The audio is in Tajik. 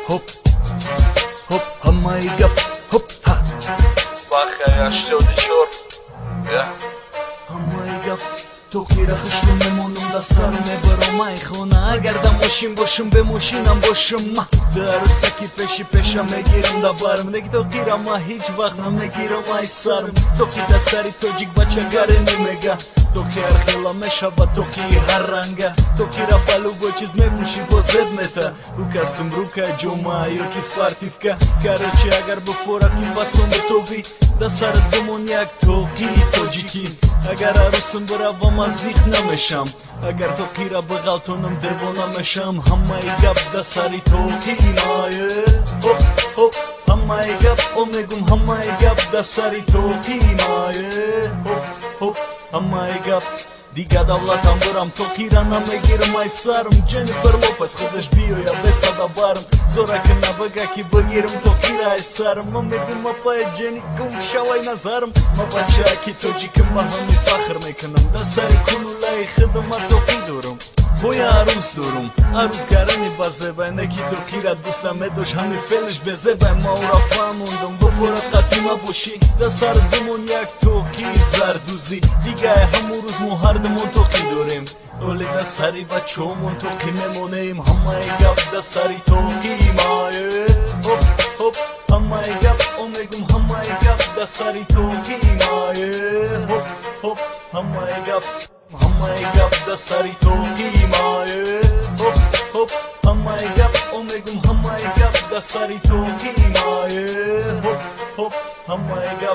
Hop, hop, hammayi gap, hop, ha. Baxa yaşlı çor. Ya. Hammayi gap. To'qira xishim memonimda sarme baromay xona agar da moshin boshim be moshinam boshim ma darusaki peshi pesha megirim da barm neg to'qira ma hech vaqt namegirim ay sarm to'qida sari tojik bacha gareni mega to'qir xela meshaba to'qi haranga to'qira palugo chiz mepushi bozeb meta u kastum ruka juma yoki sportivka короче agar bu forak fason to'vi da sar demoniak to'qi tojiki agar arusim bravo mazikh namesham agar to'qira big'altonim devona mesham hammayi gap da sari to'qi maye hop hop hammayi gap omegum hammayi gap da sari to'qi maye hop hop hammayi gap Diga davlatam buram to'qira namegirim ay sarm Jennifer Lopez xidish biyo ya besta da barm Zoraki nabagaki bagirim to'qira ay sarm Mamegum apay jenikum shavay nazarm Mabachaki tojikim mahami fakhr mekanam Da sari kululay khidmat to'qi durum Boya aruz durum Aruz garani bazebay Neki to'qira do'st namedosh hami felish bezebay Ma ura famundum Bufora qatima boshi Da sar dumon yak to'qi zarduzi Diga hamu ruz muhardimon to'qi durim Oli da sari bachomon to'qi memoneim Hammayi gap da sari to'qi maye Hop hop hammayi gap omegum hammayi gap da sari to'qi maye Hop hop hammayi gap Hammayi gap da sari to'qi maye Hop hop hammayi gap omegum hammayi gap da sari to'qi maye Hop hop hammayi gap